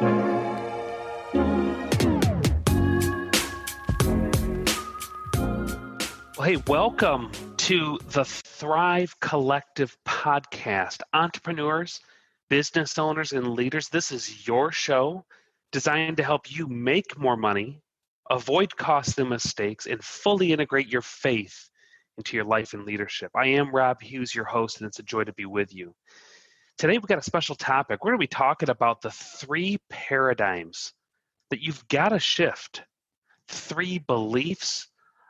Well, hey, welcome to the Thrive Collective podcast. Entrepreneurs, business owners, and leaders, this is your show designed to help you make more money, avoid costly mistakes, and fully integrate your faith into your life and leadership. I am Rob Hughes, your host, and it's a joy to be with you. Today, we've got a special topic. We're going to be talking about the 3 paradigms that you've got to shift, 3 beliefs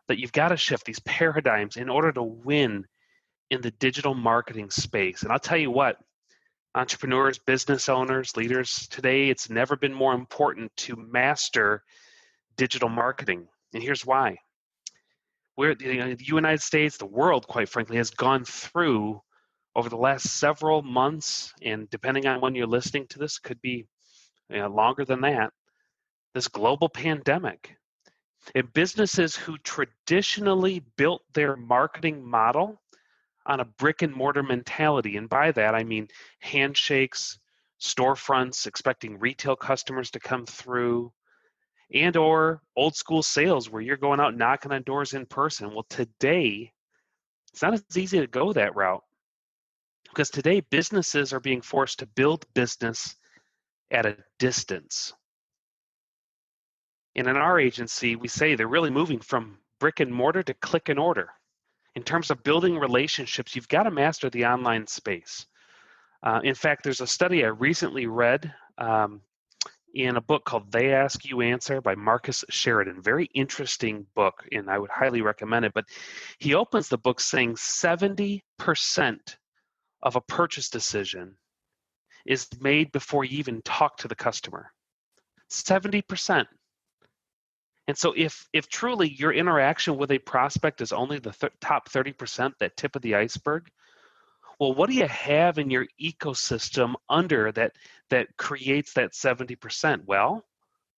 that you've got to shift, these paradigms, in order to win in the digital marketing space. And I'll tell you what, entrepreneurs, business owners, leaders, today it's never been more important to master digital marketing. And here's why. The United States, the world, quite frankly, has gone through over the last several months, and depending on when you're listening to this, could be longer than that, this global pandemic. And businesses who traditionally built their marketing model on a brick and mortar mentality, and by that I mean handshakes, storefronts, expecting retail customers to come through, and or old school sales where you're going out knocking on doors in person. Well, today, it's not as easy to go that route, because today businesses are being forced to build business at a distance. And in our agency, we say they're really moving from brick and mortar to click and order. In terms of building relationships, you've got to master the online space. In fact, there's a study I recently read in a book called They Ask You Answer by Marcus Sheridan. Very interesting book, and I would highly recommend it. But he opens the book saying 70% of a purchase decision is made before you even talk to the customer. 70%. And so if truly your interaction with a prospect is only the top 30%, that tip of the iceberg, well, what do you have in your ecosystem under that creates that 70%? Well,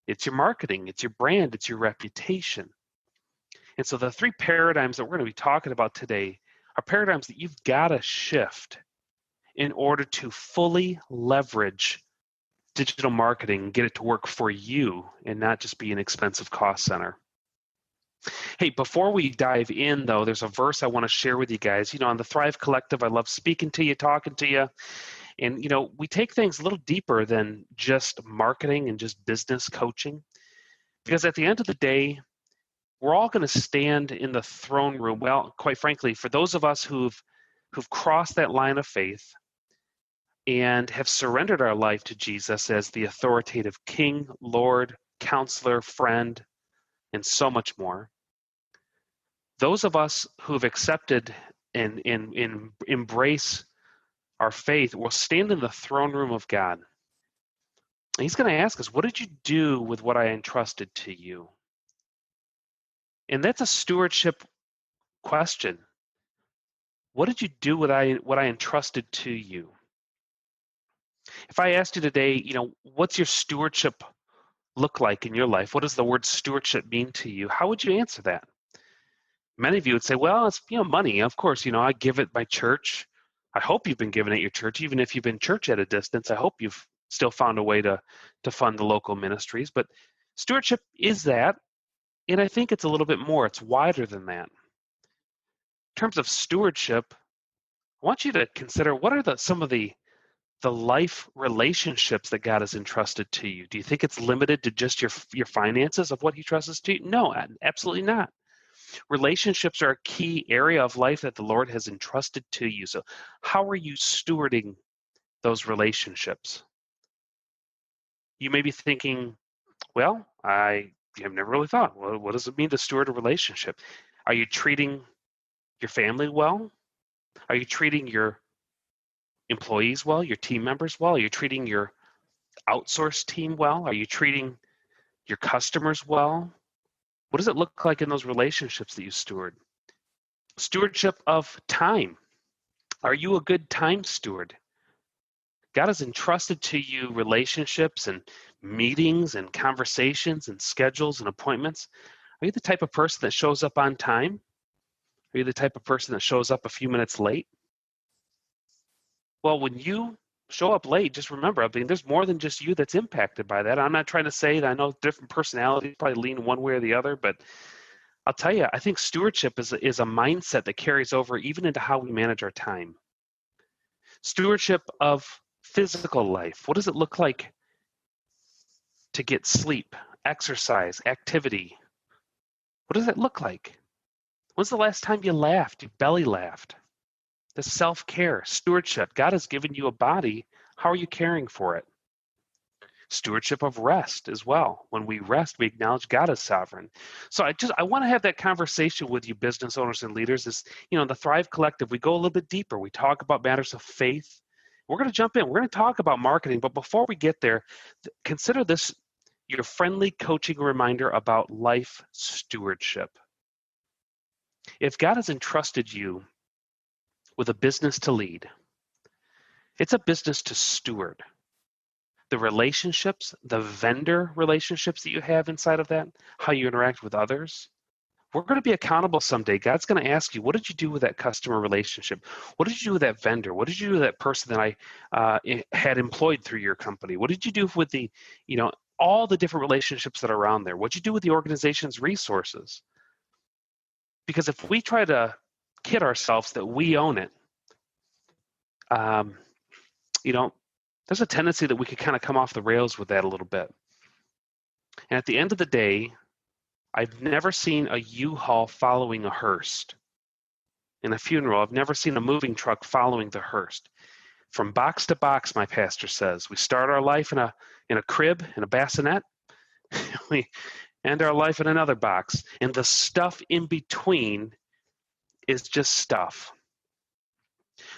it's your marketing, it's your brand, it's your reputation. And so the 3 paradigms that we're going to be talking about today are paradigms that you've got to shift in order to fully leverage digital marketing and get it to work for you and not just be an expensive cost center. Hey, before we dive in, though, there's a verse I want to share with you guys. On the Thrive Collective, I love speaking to you, talking to you. And, we take things a little deeper than just marketing and just business coaching. Because at the end of the day, we're all going to stand in the throne room. Well, quite frankly, for those of us who've crossed that line of faith and have surrendered our life to Jesus as the authoritative King, Lord, Counselor, Friend, and so much more. Those of us who've accepted and embrace our faith will stand in the throne room of God. And He's going to ask us, what did you do with what I entrusted to you? And that's a stewardship question. What did you do with what I entrusted to you? If I asked you today, what's your stewardship look like in your life? What does the word stewardship mean to you? How would you answer that? Many of you would say, well, it's money. Of course, I give it my church. I hope you've been giving at your church. Even if you've been church at a distance, I hope you've still found a way to fund the local ministries. But stewardship is that, and I think it's a little bit more. It's wider than that. In terms of stewardship, I want you to consider what are some of the life relationships that God has entrusted to you. Do you think it's limited to just your finances of what He trusts to you? No, absolutely not. Relationships are a key area of life that the Lord has entrusted to you. So how are you stewarding those relationships? You may be thinking, well, I have never really thought, well, what does it mean to steward a relationship? Are you treating your family well? Are you treating your employees well, your team members well? Are you treating your outsourced team well? Are you treating your customers well? What does it look like in those relationships that you steward? Stewardship of time. Are you a good time steward? God has entrusted to you relationships and meetings and conversations and schedules and appointments. Are you the type of person that shows up on time? Are you the type of person that shows up a few minutes late? Well, when you show up late, just remember, I mean, there's more than just you that's impacted by that. I'm not trying to say that I know different personalities probably lean one way or the other, but I'll tell you, I think stewardship is a mindset that carries over even into how we manage our time. Stewardship of physical life. What does it look like to get sleep, exercise, activity? What does it look like? When's the last time you laughed, you belly laughed? The self-care, stewardship. God has given you a body. How are you caring for it? Stewardship of rest as well. When we rest, we acknowledge God is sovereign. So I want to have that conversation with you, business owners and leaders. Is, the Thrive Collective, we go a little bit deeper. We talk about matters of faith. We're going to jump in. We're going to talk about marketing. But before we get there, consider this your friendly coaching reminder about life stewardship. If God has entrusted you with a business to lead, it's a business to steward. The relationships, the vendor relationships that you have inside of that, how you interact with others. We're going to be accountable someday. God's going to ask you, what did you do with that customer relationship? What did you do with that vendor? What did you do with that person that I had employed through your company? What did you do with the, all the different relationships that are around there? What did you do with the organization's resources? Because if we try to kid ourselves that we own it, there's a tendency that we could kind of come off the rails with that a little bit. And at the end of the day, I've never seen a U-Haul following a hearse. In a funeral, I've never seen a moving truck following the hearse. From box to box, my pastor says, we start our life in a crib, in a bassinet. We end our life in another box. And the stuff in between is just stuff.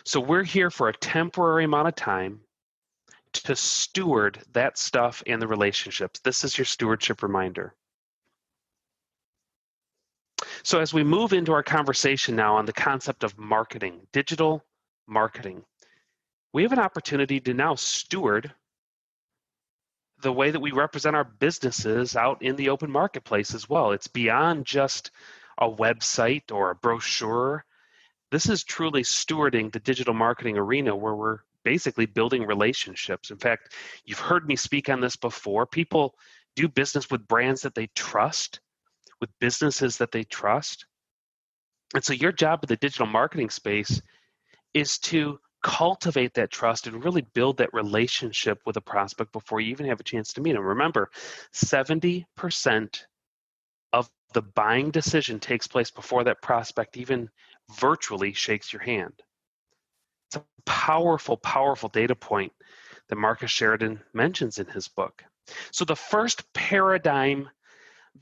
So we're here for a temporary amount of time to steward that stuff and the relationships. This is your stewardship reminder. So as we move into our conversation now on the concept of marketing, digital marketing, we have an opportunity to now steward the way that we represent our businesses out in the open marketplace as well. It's beyond just a website or a brochure. This is truly stewarding the digital marketing arena where we're basically building relationships. In fact, you've heard me speak on this before. People do business with brands that they trust, with businesses that they trust. And so your job in the digital marketing space is to cultivate that trust and really build that relationship with a prospect before you even have a chance to meet them. Remember, 70% of the buying decision takes place before that prospect even virtually shakes your hand. It's a powerful, powerful data point that Marcus Sheridan mentions in his book. So the first paradigm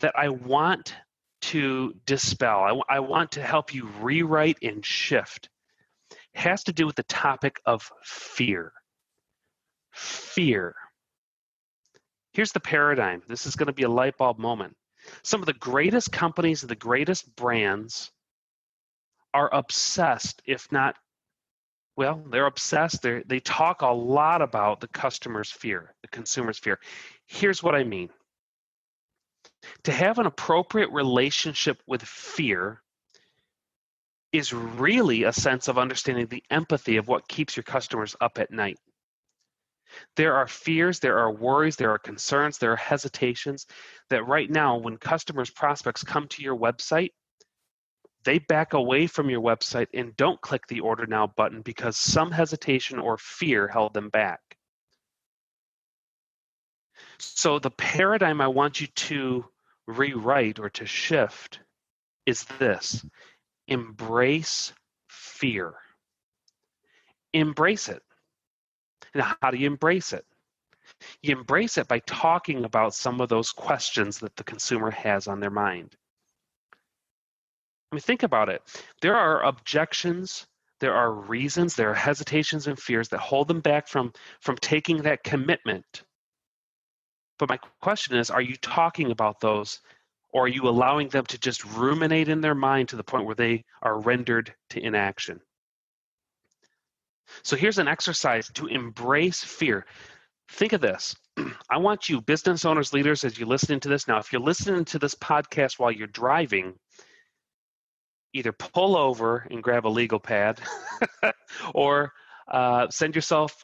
that I want to dispel, I want to help you rewrite and shift, has to do with the topic of fear. Fear. Here's the paradigm. This is going to be a light bulb moment. Some of the greatest companies and the greatest brands are obsessed, if not, well, they're obsessed. They talk a lot about the customer's fear, the consumer's fear. Here's what I mean. To have an appropriate relationship with fear is really a sense of understanding the empathy of what keeps your customers up at night. There are fears, there are worries, there are concerns, there are hesitations that right now when customers, prospects come to your website, they back away from your website and don't click the Order Now button because some hesitation or fear held them back. So the paradigm I want you to rewrite or to shift is this. Embrace fear. Embrace it. Now, how do you embrace it? You embrace it by talking about some of those questions that the consumer has on their mind. I mean, think about it. There are objections, there are reasons, there are hesitations and fears that hold them back from taking that commitment. But my question is, are you talking about those, or are you allowing them to just ruminate in their mind to the point where they are rendered to inaction? So here's an exercise to embrace fear. Think of this. I want you, business owners, leaders, as you're listening to this now, if you're listening to this podcast while you're driving, either pull over and grab a legal pad or send yourself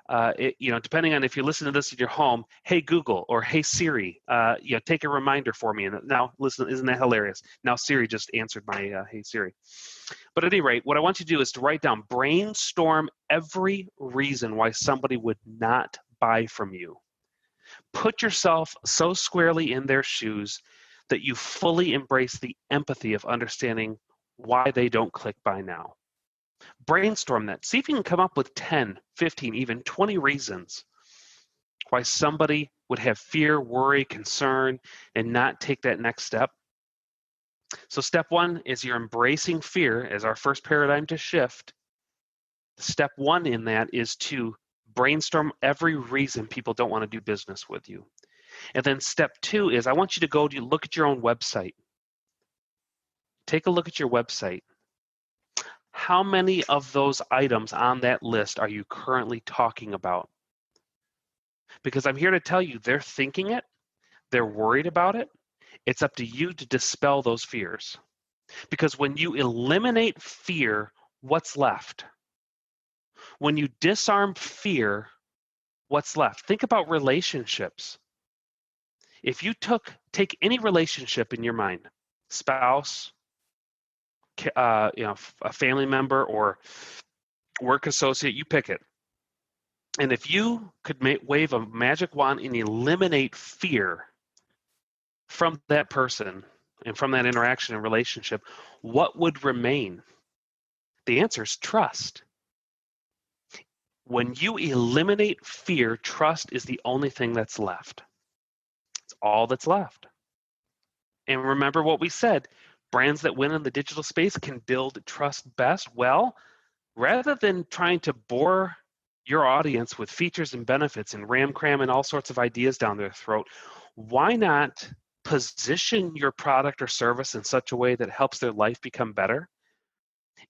Depending on if you listen to this in your home, hey Google or hey Siri, take a reminder for me. And now listen, isn't that hilarious? Now Siri just answered my hey Siri. But at any rate, what I want you to do is to write down, brainstorm every reason why somebody would not buy from you. Put yourself so squarely in their shoes that you fully embrace the empathy of understanding why they don't click buy now. Brainstorm that. See if you can come up with 10, 15, even 20 reasons why somebody would have fear, worry, concern, and not take that next step. So step one is you're embracing fear as our first paradigm to shift. Step one in that is to brainstorm every reason people don't want to do business with you. And then step two is I want you to go to look at your own website. Take a look at your website. How many of those items on that list are you currently talking about? Because I'm here to tell you, they're thinking it, they're worried about it. It's up to you to dispel those fears. Because when you eliminate fear, what's left? When you disarm fear, what's left? Think about relationships. If you take any relationship in your mind, spouse, a family member or work associate, you pick it. And if you could wave a magic wand and eliminate fear from that person and from that interaction and relationship, what would remain? The answer is trust. When you eliminate fear, trust is the only thing that's left. It's all that's left. And remember what we said, brands that win in the digital space can build trust best. Well, rather than trying to bore your audience with features and benefits and cram and all sorts of ideas down their throat, why not position your product or service in such a way that helps their life become better?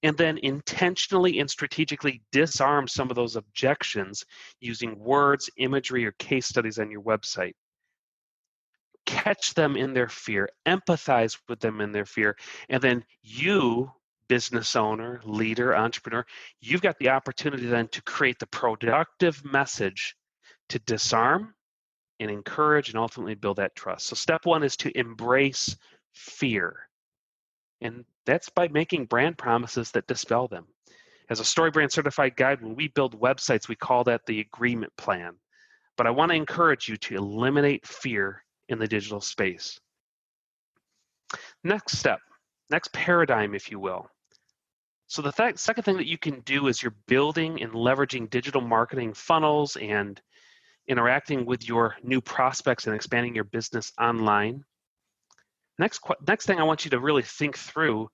And then intentionally and strategically disarm some of those objections using words, imagery, or case studies on your website. Catch them in their fear, empathize with them in their fear, and then you, business owner, leader, entrepreneur, you've got the opportunity then to create the productive message to disarm and encourage and ultimately build that trust. So step one is to embrace fear. And that's by making brand promises that dispel them. As a StoryBrand certified guide, when we build websites, we call that the agreement plan. But I want to encourage you to eliminate fear in the digital space. Next step, next paradigm, if you will. So the second thing that you can do is you're building and leveraging digital marketing funnels and interacting with your new prospects and expanding your business online. Next thing I want you to really think through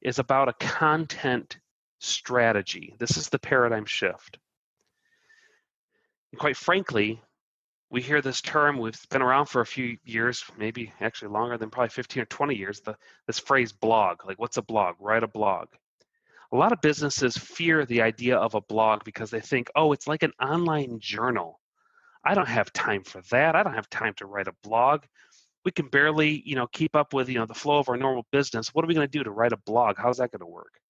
is about a content strategy. This is the paradigm shift. And quite frankly, we hear this term, we've been around for a few years, maybe actually longer than probably 15 or 20 years, this phrase blog. Like, what's a blog? Write a blog. A lot of businesses fear the idea of a blog because they think, oh, it's like an online journal. I don't have time for that. I don't have time to write a blog. We can barely, keep up with, the flow of our normal business. What are we going to do to write a blog? How's that going to work?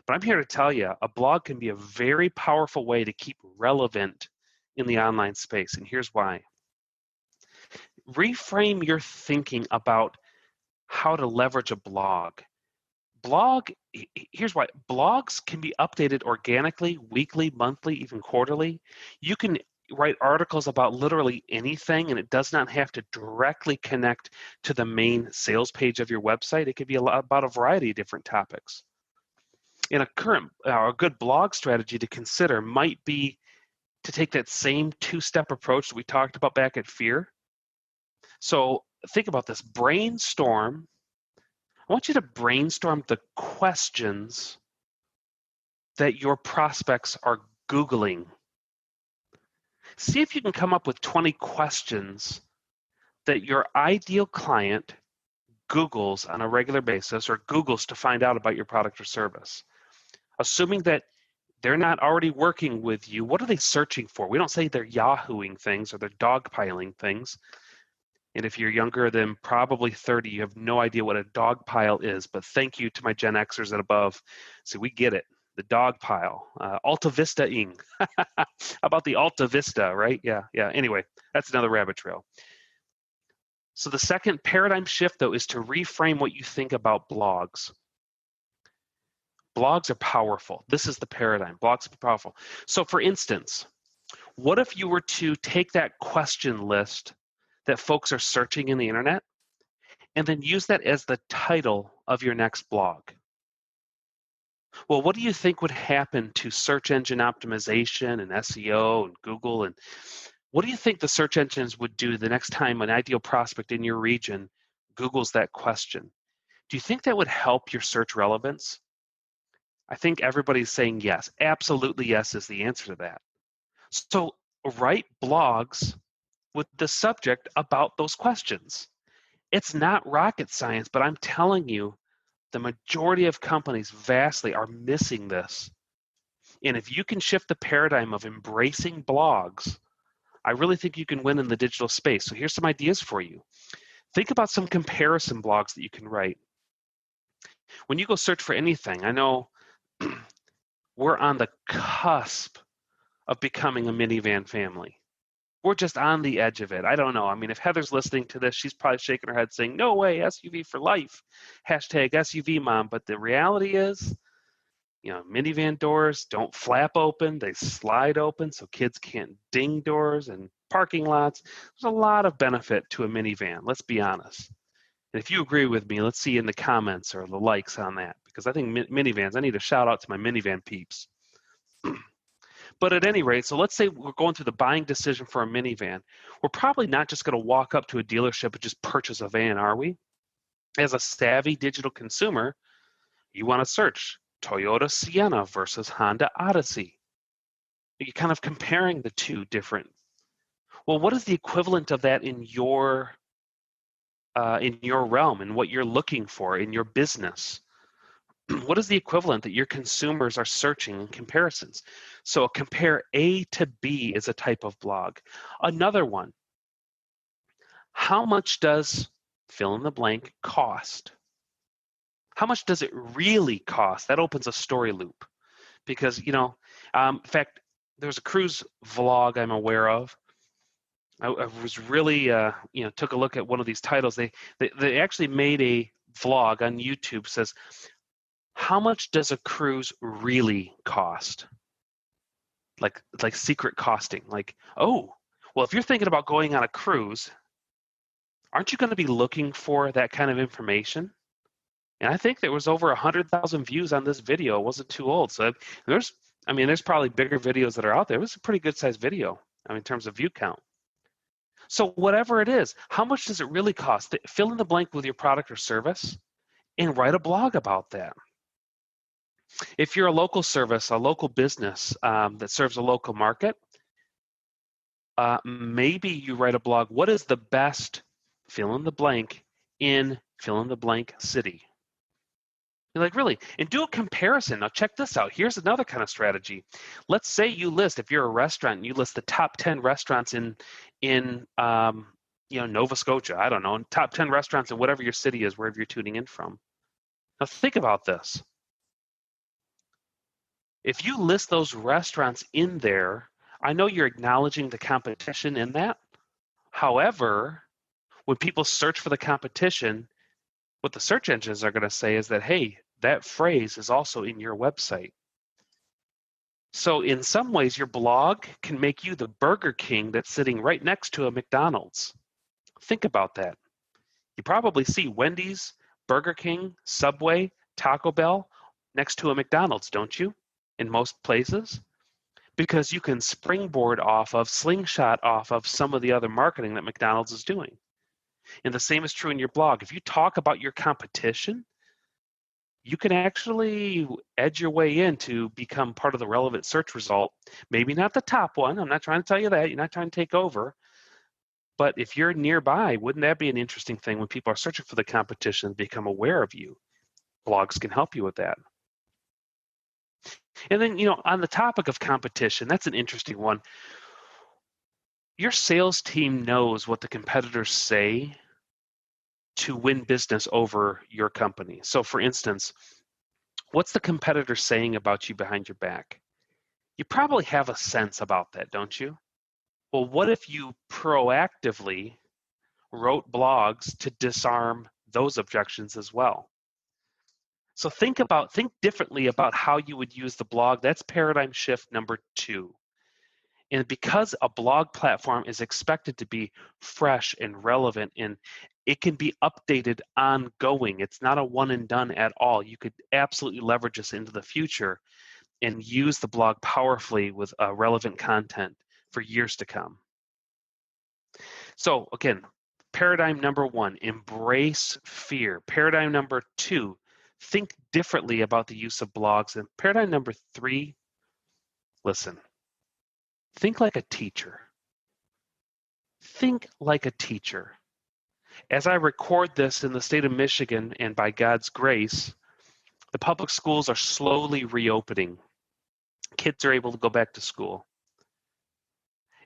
But I'm here to tell you, a blog can be a very powerful way to keep relevant in the online space. And here's why. Reframe your thinking about how to leverage a blog. Here's why. Blogs can be updated organically, weekly, monthly, even quarterly. You can write articles about literally anything, and it does not have to directly connect to the main sales page of your website. It could be about a variety of different topics. And a good blog strategy to consider might be to take that same two-step approach that we talked about back at Fear. So think about this. Brainstorm. I want you to brainstorm the questions that your prospects are Googling. See if you can come up with 20 questions that your ideal client Googles on a regular basis or Googles to find out about your product or service. Assuming that they're not already working with you, what are they searching for? We don't say they're Yahooing things or they're dogpiling things. And if you're younger than probably 30, you have no idea what a dog pile is. But thank you to my Gen Xers and above. So we get it. the dog pile, Alta Vista-ing. About the Alta Vista, right? Yeah. Anyway, that's another rabbit trail. So the second paradigm shift, though, is to reframe what you think about blogs. Blogs are powerful. This is the paradigm. Blogs are powerful. So for instance, what if you were to take that question list that folks are searching in the internet and then use that as the title of your next blog? Well, what do you think would happen to search engine optimization and SEO and Google? And what do you think the search engines would do the next time an ideal prospect in your region Googles that question? Do you think that would help your search relevance? I think everybody's saying yes. Absolutely yes is the answer to that. So write blogs with the subject about those questions. It's not rocket science, but I'm telling you, the majority of companies vastly are missing this. And if you can shift the paradigm of embracing blogs, I really think you can win in the digital space. So here's some ideas for you. Think about some comparison blogs that you can write. When you go search for anything, I know we're on the cusp of becoming a minivan family. We're just on the edge of it. I don't know. I mean, if Heather's listening to this, she's probably shaking her head saying, no way, SUV for life, hashtag SUV mom. But the reality is, minivan doors don't flap open. They slide open so kids can't ding doors and parking lots. There's a lot of benefit to a minivan. Let's be honest. And if you agree with me, let's see in the comments or the likes on that, because I think minivans, I need a shout out to my minivan peeps. But at any rate, so let's say we're going through the buying decision for a minivan. We're probably not just going to walk up to a dealership and just purchase a van, are we? As a savvy digital consumer, you want to search Toyota Sienna versus Honda Odyssey. You're kind of comparing the two different. Well, what is the equivalent of that in your realm and what you're looking for in your business? What is the equivalent that your consumers are searching in comparisons? So a compare A to B is a type of blog. Another one, how much does fill in the blank cost? How much does it really cost? That opens a story loop because, in fact, there's a cruise vlog I'm aware of. I was really, took a look at one of these titles. They actually made a vlog on YouTube says, how much does a cruise really cost? Like secret costing. Like, oh, well, if you're thinking about going on a cruise, aren't you going to be looking for that kind of information? And I think there was over 100,000 views on this video. It wasn't too old. So there's probably bigger videos that are out there. It was a pretty good sized video in terms of view count. So whatever it is, how much does it really cost? Fill in the blank with your product or service and write a blog about that. If you're a local service, a local business that serves a local market, maybe you write a blog, what is the best fill in the blank in fill in the blank city? You're like, really? And do a comparison. Now check this out. Here's another kind of strategy. Let's say you list, if you're a restaurant, and you list the top 10 restaurants in Nova Scotia. I don't know, top 10 restaurants in whatever your city is, wherever you're tuning in from. Now think about this. If you list those restaurants in there, I know you're acknowledging the competition in that. However, when people search for the competition, what the search engines are going to say is that, hey, that phrase is also in your website. So in some ways, your blog can make you the Burger King that's sitting right next to a McDonald's. Think about that. You probably see Wendy's, Burger King, Subway, Taco Bell next to a McDonald's, don't you? In most places, because you can springboard slingshot off of some of the other marketing that McDonald's is doing. And the same is true in your blog. If you talk about your competition, you can actually edge your way in to become part of the relevant search result. Maybe not the top one. I'm not trying to tell you that. You're not trying to take over. But if you're nearby, wouldn't that be an interesting thing when people are searching for the competition to become aware of you? Blogs can help you with that. And then, on the topic of competition, that's an interesting one. Your sales team knows what the competitors say to win business over your company. So for instance, What's the competitor saying about you behind your back? You probably have a sense about that, don't you? Well, what if you proactively wrote blogs to disarm those objections as well? So think differently about how you would use the blog. That's paradigm shift number 2. And because a blog platform is expected to be fresh and relevant, and it can be updated ongoing, it's not a one and done at all. You could absolutely leverage this into the future and use the blog powerfully with relevant content for years to come. So again, paradigm number 1, embrace fear. Paradigm number 2, think differently about the use of blogs. And paradigm number 3, listen. Think like a teacher. Think like a teacher. As I record this in the state of Michigan, and by God's grace, the public schools are slowly reopening. Kids are able to go back to school.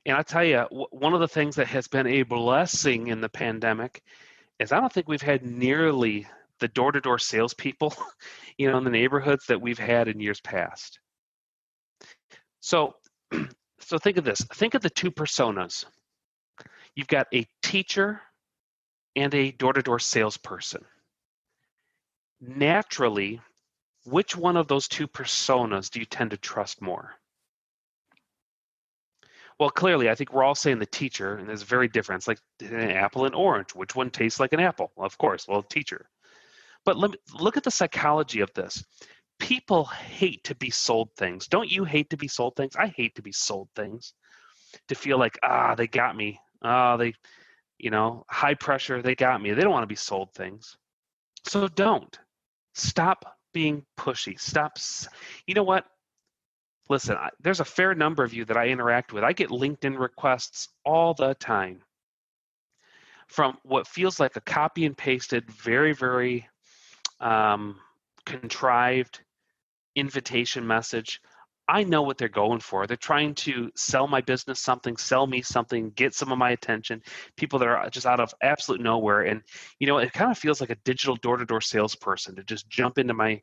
And I tell you, one of the things that has been a blessing in the pandemic is I don't think we've had nearly the door-to-door salespeople, in the neighborhoods that we've had in years past. So think of this. Think of the 2 personas. You've got a teacher and a door-to-door salesperson. Naturally, which one of those 2 personas do you tend to trust more? Well, clearly, I think we're all saying the teacher, and it's very different. It's like an apple and orange. Which one tastes like an apple? Well, of course, teacher. But look at the psychology of this. People hate to be sold things. Don't you hate to be sold things? I hate to be sold things. To feel like, they got me. They, high pressure, they got me. They don't want to be sold things. So don't. Stop being pushy. Stop. You know what? Listen, there's a fair number of you that I interact with. I get LinkedIn requests all the time from what feels like a copy and pasted, very, very contrived invitation message. I know what they're going for. They're trying to sell my business something, sell me something, get some of my attention, people that are just out of absolute nowhere. And, it kind of feels like a digital door-to-door salesperson to just jump into my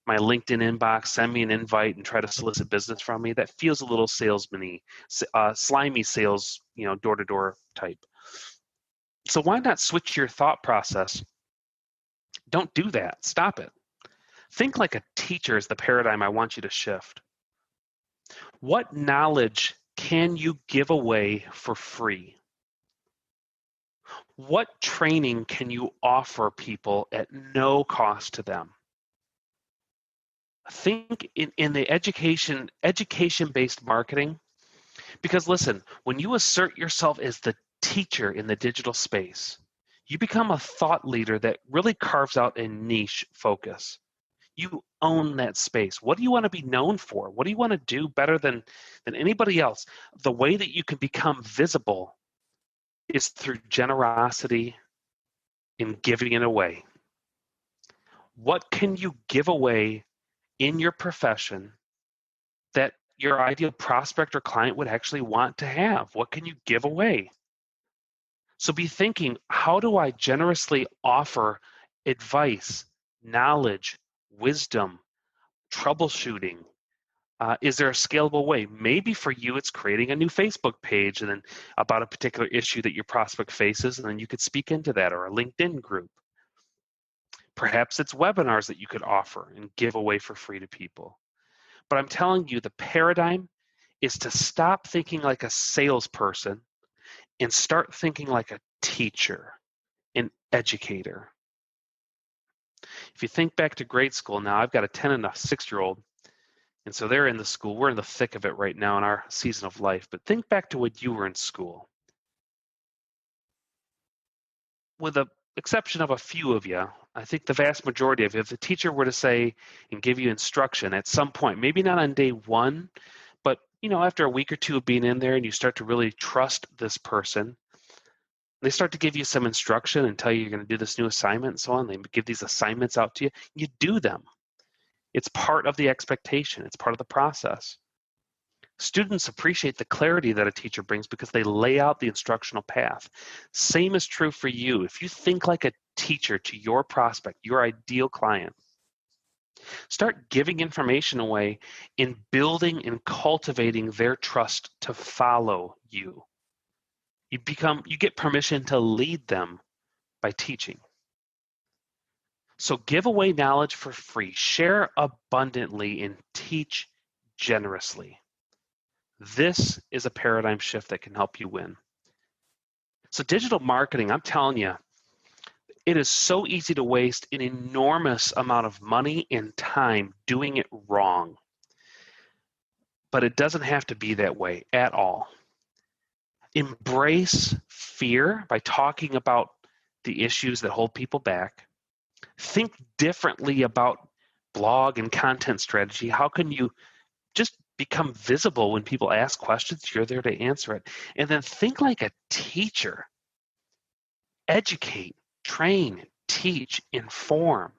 LinkedIn inbox, send me an invite, and try to solicit business from me. That feels a little salesman-y, slimy sales, door-to-door type. So why not switch your thought process? Don't do that. Stop it. Think like a teacher is the paradigm I want you to shift. What knowledge can you give away for free? What training can you offer people at no cost to them? Think in the education-based marketing, because listen, when you assert yourself as the teacher in the digital space, you become a thought leader that really carves out a niche focus. You own that space. What do you want to be known for? What do you want to do better than anybody else? The way that you can become visible is through generosity in giving it away. What can you give away in your profession that your ideal prospect or client would actually want to have? What can you give away? So be thinking, how do I generously offer advice, knowledge, wisdom, troubleshooting? Is there a scalable way? Maybe for you, it's creating a new Facebook page and then about a particular issue that your prospect faces, and then you could speak into that, or a LinkedIn group. Perhaps it's webinars that you could offer and give away for free to people. But I'm telling you, the paradigm is to stop thinking like a salesperson and start thinking like a teacher, an educator. If you think back to grade school now, I've got a 10 and a 6-year-old, and so they're in the school. We're in the thick of it right now in our season of life. But think back to when you were in school. With the exception of a few of you, I think the vast majority of you, if the teacher were to say and give you instruction at some point, maybe not on day one, but after a week or two of being in there and you start to really trust this person, they start to give you some instruction and tell you you're going to do this new assignment and so on. They give these assignments out to you. You do them. It's part of the expectation. It's part of the process. Students appreciate the clarity that a teacher brings because they lay out the instructional path. Same is true for you. If you think like a teacher to your prospect, your ideal client, Start giving information away in building and cultivating their trust to follow you. You get permission to lead them by teaching. So give away knowledge for free, share abundantly, and teach generously. This is a paradigm shift that can help you win. So digital marketing, I'm telling you, it is so easy to waste an enormous amount of money and time doing it wrong. But it doesn't have to be that way at all. Embrace fear by talking about the issues that hold people back. Think differently about blog and content strategy. How can you just become visible when people ask questions? You're there to answer it. And then think like a teacher. Educate, train, teach, inform.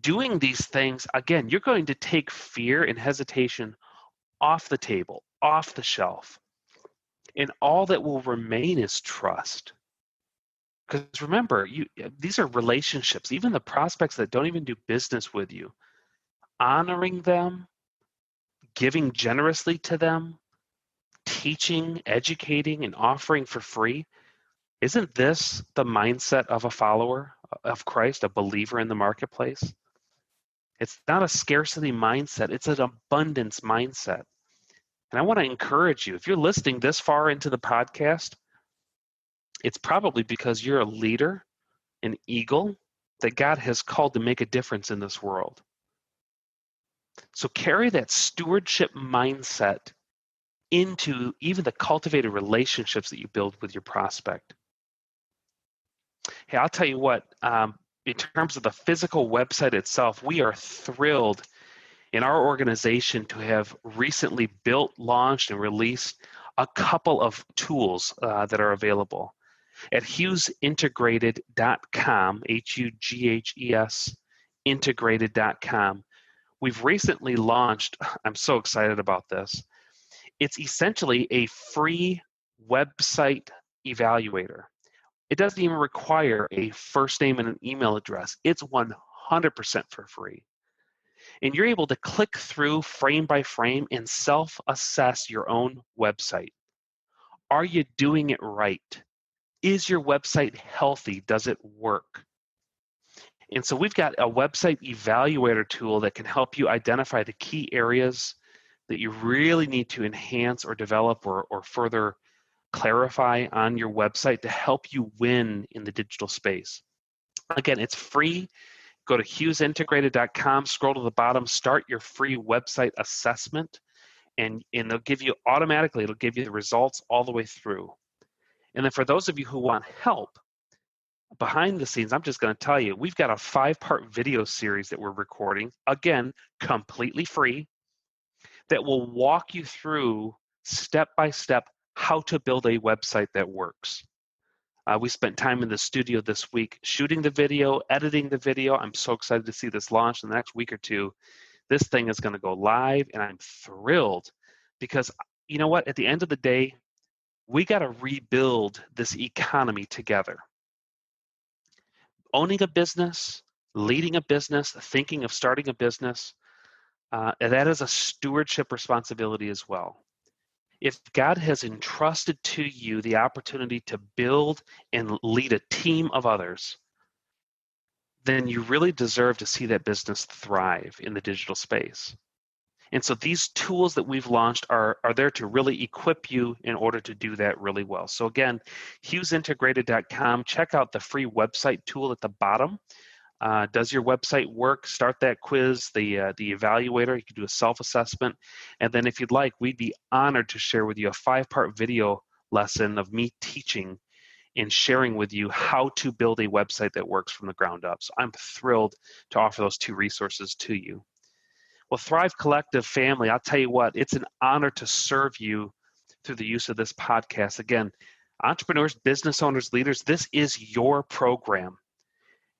Doing these things, again, you're going to take fear and hesitation off the table, off the shelf. And all that will remain is trust. Because remember, these are relationships, even the prospects that don't even do business with you. Honoring them, giving generously to them, teaching, educating, and offering for free. Isn't this the mindset of a follower of Christ, a believer in the marketplace? It's not a scarcity mindset, it's an abundance mindset. And I want to encourage you, if you're listening this far into the podcast, it's probably because you're a leader, an eagle that God has called to make a difference in this world. So carry that stewardship mindset into even the cultivated relationships that you build with your prospect. Hey, I'll tell you what, in terms of the physical website itself, we are thrilled in our organization to have recently built, launched, and released a couple of tools that are available. At HughesIntegrated.com, Hughes integrated.com, we've recently launched, I'm so excited about this, it's essentially a free website evaluator. It doesn't even require a first name and an email address. It's 100% for free. And you're able to click through frame by frame and self-assess your own website. Are you doing it right? Is your website healthy? Does it work? And so we've got a website evaluator tool that can help you identify the key areas that you really need to enhance or develop or further clarify on your website to help you win in the digital space. Again, it's free. Go to HughesIntegrated.com, scroll to the bottom, start your free website assessment, and they'll give you automatically, it'll give you the results all the way through. And then for those of you who want help, behind the scenes, I'm just going to tell you, we've got a 5-part video series that we're recording, again, completely free, that will walk you through step by step how to build a website that works. We spent time in the studio this week shooting the video, editing the video. I'm so excited to see this launch in the next week or two. This thing is going to go live, and I'm thrilled because, you know what, at the end of the day, we got to rebuild this economy together. Owning a business, leading a business, thinking of starting a business, and that is a stewardship responsibility as well. If God has entrusted to you the opportunity to build and lead a team of others, then you really deserve to see that business thrive in the digital space. And so these tools that we've launched are there to really equip you in order to do that really well. So again, HughesIntegrated.com, check out the free website tool at the bottom. Does your website work? Start that quiz, the evaluator. You can do a self-assessment. And then if you'd like, we'd be honored to share with you a 5-part video lesson of me teaching and sharing with you how to build a website that works from the ground up. So I'm thrilled to offer those 2 resources to you. Well, Thrive Collective family, I'll tell you what, it's an honor to serve you through the use of this podcast. Again, entrepreneurs, business owners, leaders, this is your program.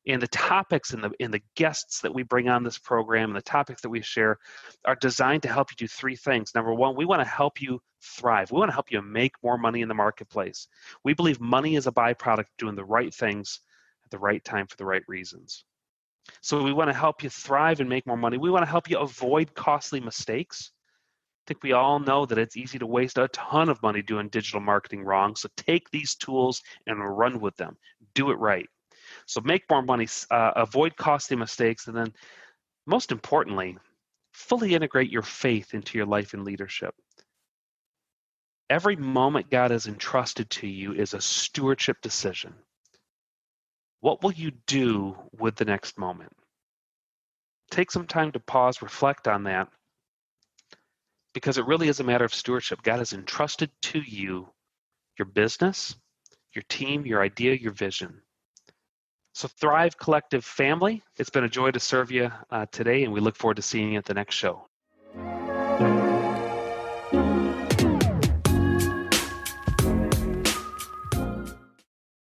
And the topics and the guests that we bring on this program and the topics that we share are designed to help you do 3 things. Number 1, we want to help you thrive. We want to help you make more money in the marketplace. We believe money is a byproduct of doing the right things at the right time for the right reasons. So we want to help you thrive and make more money. We want to help you avoid costly mistakes. I think we all know that it's easy to waste a ton of money doing digital marketing wrong. So take these tools and run with them. Do it right. So make more money, avoid costly mistakes, and then most importantly, fully integrate your faith into your life and leadership. Every moment God has entrusted to you is a stewardship decision. What will you do with the next moment? Take some time to pause, reflect on that, because it really is a matter of stewardship. God has entrusted to you your business, your team, your idea, your vision. So Thrive Collective family, it's been a joy to serve you today, and we look forward to seeing you at the next show.